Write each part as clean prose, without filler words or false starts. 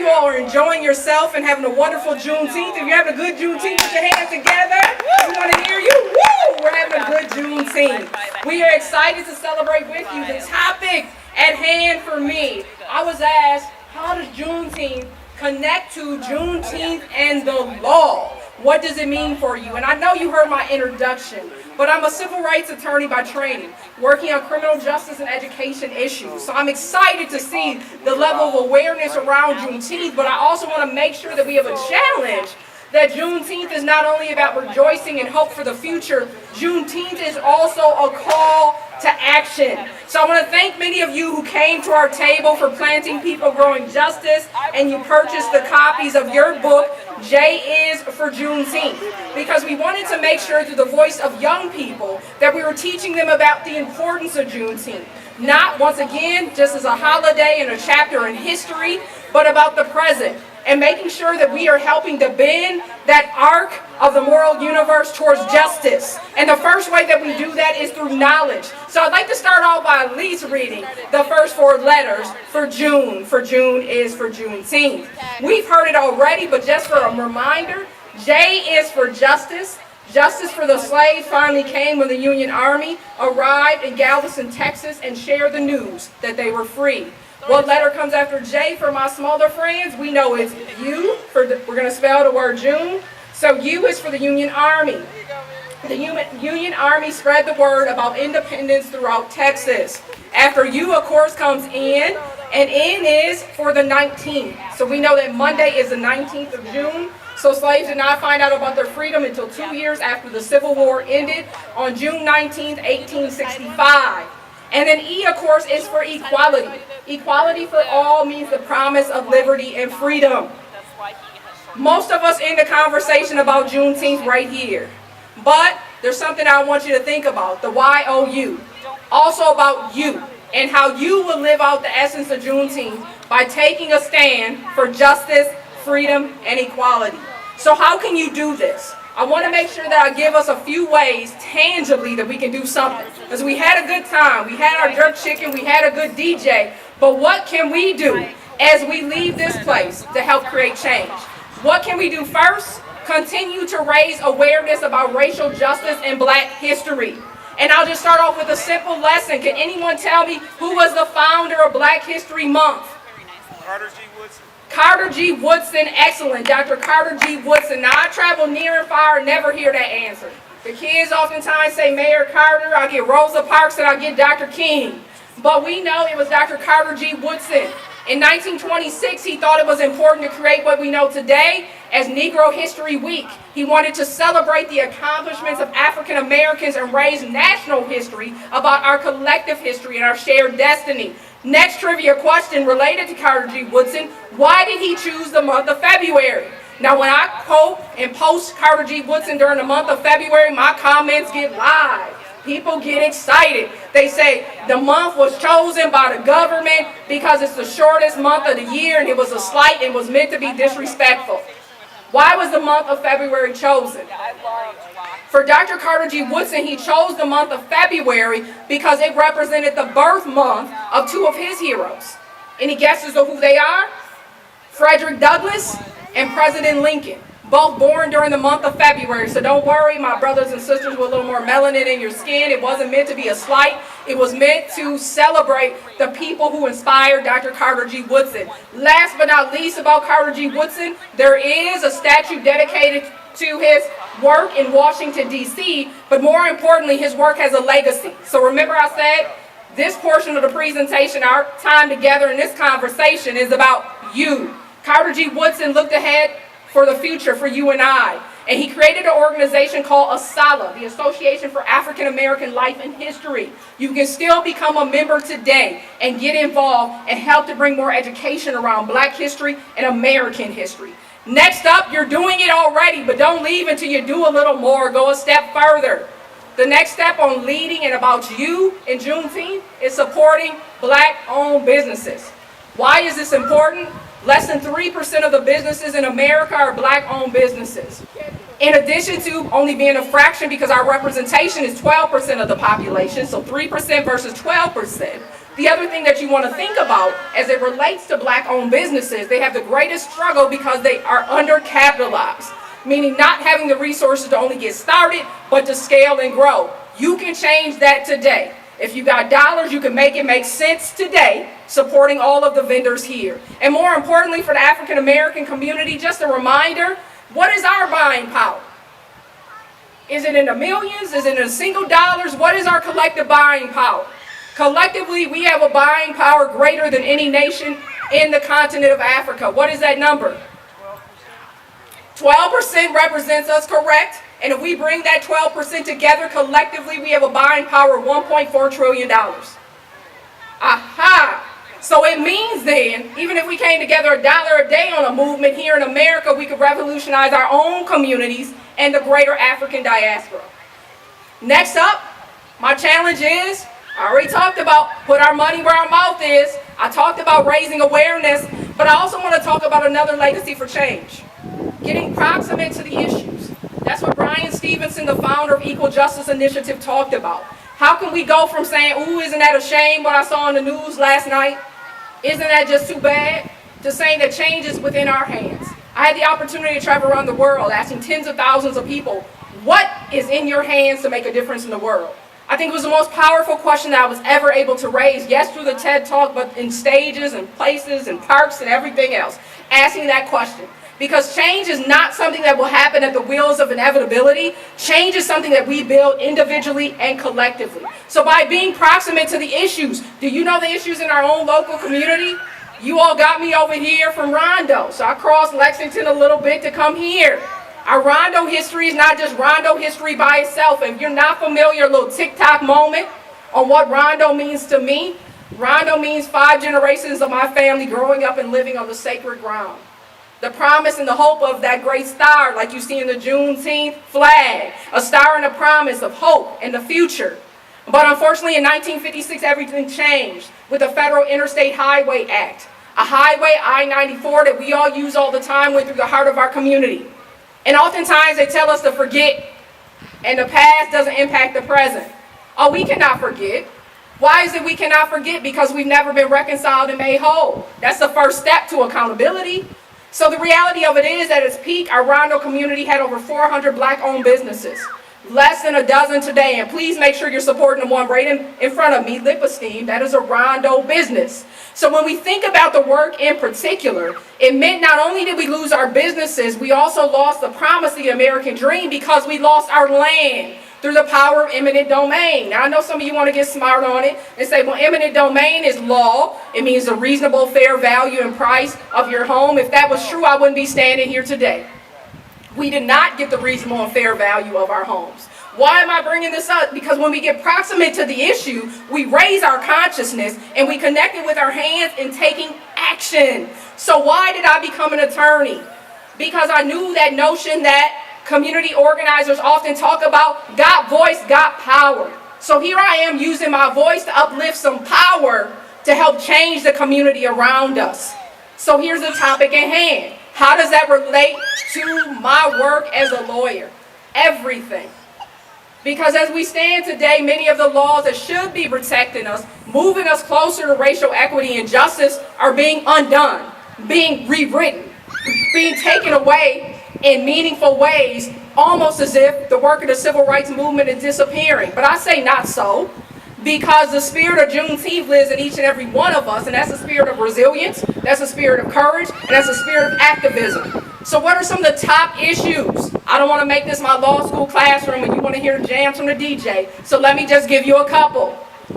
all are enjoying yourself and having a wonderful Juneteenth. If you're having a good Juneteenth, put your hands together. We want to hear you. Woo! We're having a good Juneteenth. We are excited to celebrate with you. The topic at hand for me, I was asked, how does Juneteenth connect to Juneteenth and the law? What does it mean for you? And I know you heard my introduction, but I'm a civil rights attorney by training, working on criminal justice and education issues. So I'm excited to see the level of awareness around Juneteenth, but I also want to make sure that we have a challenge that Juneteenth is not only about rejoicing and hope for the future, Juneteenth is also a call to action. So I want to thank many of you who came to our table for Planting People Growing Justice, and you purchased the copies of your book, J is for Juneteenth, because we wanted to make sure through the voice of young people that we were teaching them about the importance of Juneteenth. Not, once again, just as a holiday and a chapter in history, but about the present, and making sure that we are helping to bend that arc of the moral universe towards justice. And the first way that we do that is through knowledge. So I'd like to start off by at least reading the first four letters for June. For June is for Juneteenth. We've heard it already, but just for a reminder, J is for justice. Justice for the slaves finally came when the Union Army arrived in Galveston, Texas, and shared the news that they were free. What letter comes after J for my smaller friends? We know it's U. We're going to spell the word June. So U is for the Union Army. The Union Army spread the word about independence throughout Texas. After U, of course, comes N, and N is for the 19th. So we know that Monday is the 19th of June. So slaves did not find out about their freedom until 2 years after the Civil War ended on June 19th, 1865. And then E, of course, is for equality. Equality for all means the promise of liberty and freedom. Most of us end the conversation about Juneteenth right here. But there's something I want you to think about, the Y-O-U. Also about you and how you will live out the essence of Juneteenth by taking a stand for justice, freedom, and equality. So how can you do this? I want to make sure that I give us a few ways tangibly that we can do something. Because we had a good time, we had our jerk chicken, we had a good DJ, but what can we do as we leave this place to help create change? What can we do first? Continue to raise awareness about racial justice and black history. And I'll just start off with a simple lesson. Can anyone tell me who was the founder of Black History Month? Carter G. Woodson. Carter G. Woodson, excellent. Dr. Carter G. Woodson. Now, I travel near and far and never hear that answer. The kids oftentimes say Mayor Carter, I get Rosa Parks, and I get Dr. King. But we know it was Dr. Carter G. Woodson. In 1926, he thought it was important to create what we know today as Negro History Week. He wanted to celebrate the accomplishments of African Americans and raise national history about our collective history and our shared destiny. Next trivia question related to Carter G. Woodson: why did he choose the month of February? Now, when I quote and post Carter G. Woodson during the month of February, my comments get live. People get excited. They say the month was chosen by the government because it's the shortest month of the year and it was a slight and was meant to be disrespectful. Why was the month of February chosen? For Dr. Carter G. Woodson, he chose the month of February because it represented the birth month of two of his heroes. Any guesses of who they are? Frederick Douglass and President Lincoln. Both born during the month of February. So don't worry, my brothers and sisters with a little more melanin in your skin. It wasn't meant to be a slight. It was meant to celebrate the people who inspired Dr. Carter G. Woodson. Last but not least about Carter G. Woodson, there is a statue dedicated to his work in Washington, D.C., but more importantly, his work has a legacy. So remember I said, this portion of the presentation, our time together in this conversation, is about you. Carter G. Woodson looked ahead for the future for you and I. And he created an organization called ASALH, the Association for African American Life and History. You can still become a member today and get involved and help to bring more education around Black history and American history. Next up, you're doing it already, but don't leave until you do a little more. Go a step further. The next step on leading and about you in Juneteenth is supporting Black-owned businesses. Why is this important? Less than 3% of the businesses in America are Black-owned businesses. In addition to only being a fraction, because our representation is 12% of the population, so 3% versus 12%, The other thing that you want to think about as it relates to black-owned businesses, they have the greatest struggle because they are undercapitalized, meaning not having the resources to only get started, but to scale and grow. You can change that today. If you got dollars, you can make it make sense today, supporting all of the vendors here. And more importantly, for the African American community, just a reminder, what is our buying power? Is it in the millions? Is it in single dollars? What is our collective buying power? Collectively, we have a buying power greater than any nation in the continent of Africa. What is that number? 12% represents us, correct? And if we bring that 12% together collectively, we have a buying power of $1.4 trillion. Aha! So it means then, even if we came together $1 a day on a movement here in America, we could revolutionize our own communities and the greater African diaspora. Next up, my challenge is, I already talked about put our money where our mouth is. I talked about raising awareness, but I also want to talk about another legacy for change. Getting proximate to the issues. That's what Brian Stevenson, the founder of Equal Justice Initiative, talked about. How can we go from saying, ooh, isn't that a shame what I saw on the news last night? Isn't that just too bad? To saying that change is within our hands. I had the opportunity to travel around the world asking tens of thousands of people, what is in your hands to make a difference in the world? I think it was the most powerful question that I was ever able to raise, yes, through the TED Talk, but in stages and places and parks and everything else, asking that question. Because change is not something that will happen at the wheels of inevitability. Change is something that we build individually and collectively. So by being proximate to the issues, do you know the issues in our own local community? You all got me over here from Rondo, so I crossed Lexington a little bit to come here. Our Rondo history is not just Rondo history by itself. If you're not familiar, a little TikTok moment on what Rondo means to me. Rondo means 5 generations of my family growing up and living on the sacred ground. The promise and the hope of that great star, like you see in the Juneteenth flag, a star and a promise of hope in the future. But unfortunately, in 1956, everything changed with the Federal Interstate Highway Act. A highway, I-94, that we all use all the time, went through the heart of our community. And oftentimes they tell us to forget, and the past doesn't impact the present. Oh, we cannot forget. Why is it we cannot forget? Because we've never been reconciled and made whole. That's the first step to accountability. So the reality of it is, at its peak, our Rondo community had over 400 black-owned businesses. Less than a dozen today, and please make sure you're supporting the one right in front of me, Lip Esteem. That is a Rondo business. So when we think about the work in particular, it meant not only did we lose our businesses, we also lost the promise of the American dream because we lost our land through the power of eminent domain. Now I know some of you want to get smart on it and say, well, eminent domain is law. It means the reasonable, fair value and price of your home. If that was true, I wouldn't be standing here today. We did not get the reasonable and fair value of our homes. Why am I bringing this up? Because when we get proximate to the issue, we raise our consciousness and we connect it with our hands in taking action. So why did I become an attorney? Because I knew that notion that community organizers often talk about, got voice, got power. So here I am using my voice to uplift some power to help change the community around us. So here's the topic at hand. How does that relate to my work as a lawyer? Everything. Because as we stand today, many of the laws that should be protecting us, moving us closer to racial equity and justice are being undone, being rewritten, being taken away in meaningful ways, almost as if the work of the civil rights movement is disappearing. But I say not so, because the spirit of Juneteenth lives in each and every one of us, and that's the spirit of resilience, that's the spirit of courage, and that's the spirit of activism. So what are some of the top issues? I don't want to make this my law school classroom and you want to hear jams from the DJ, so let me just give you a couple.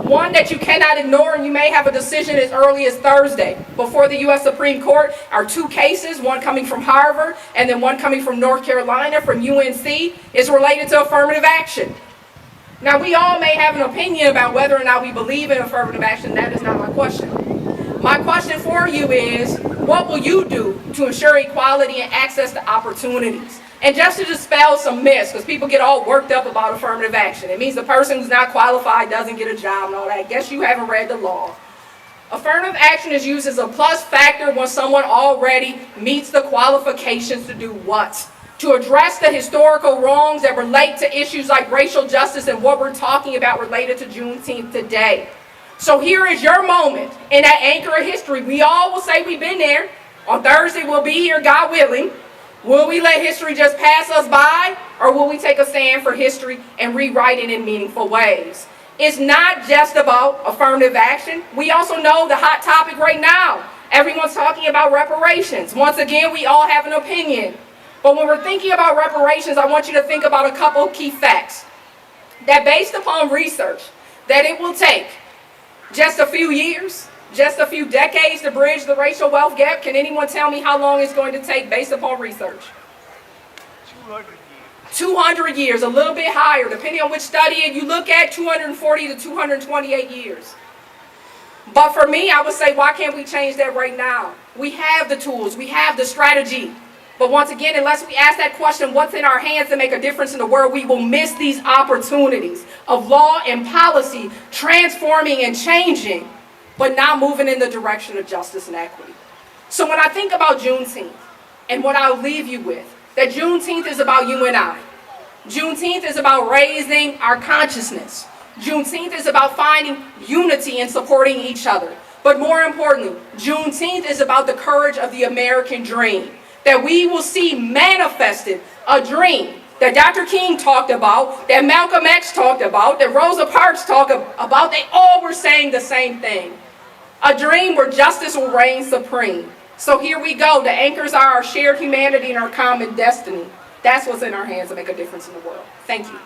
One that you cannot ignore, and you may have a decision as early as Thursday before the U.S. Supreme Court, are 2 cases, one coming from Harvard and then one coming from North Carolina from UNC, is related to affirmative action. Now, we all may have an opinion about whether or not we believe in affirmative action. That is not my question. My question for you is, what will you do to ensure equality and access to opportunities? And just to dispel some myths, because people get all worked up about affirmative action. It means the person who's not qualified doesn't get a job and all that. I guess you haven't read the law. Affirmative action is used as a plus factor when someone already meets the qualifications to do what? To address the historical wrongs that relate to issues like racial justice and what we're talking about related to Juneteenth today. So here is your moment in that anchor of history. We all will say we've been there. On Thursday, we'll be here, God willing. Will we let history just pass us by, or will we take a stand for history and rewrite it in meaningful ways? It's not just about affirmative action. We also know the hot topic right now. Everyone's talking about reparations. Once again, we all have an opinion. But when we're thinking about reparations, I want you to think about a couple of key facts. That based upon research, that it will take just a few years, just a few decades to bridge the racial wealth gap. Can anyone tell me how long it's going to take based upon research? 200 years. 200 years, a little bit higher, depending on which study you look at, 240 to 228 years. But for me, I would say, why can't we change that right now? We have the tools, we have the strategy. But once again, unless we ask that question, what's in our hands to make a difference in the world, we will miss these opportunities of law and policy transforming and changing, but not moving in the direction of justice and equity. So when I think about Juneteenth, and what I'll leave you with, that Juneteenth is about you and I. Juneteenth is about raising our consciousness. Juneteenth is about finding unity and supporting each other. But more importantly, Juneteenth is about the courage of the American dream. That we will see manifested a dream that Dr. King talked about, that Malcolm X talked about, that Rosa Parks talked about. They all were saying the same thing. A dream where justice will reign supreme. So here we go. The anchors are our shared humanity and our common destiny. That's what's in our hands to make a difference in the world. Thank you.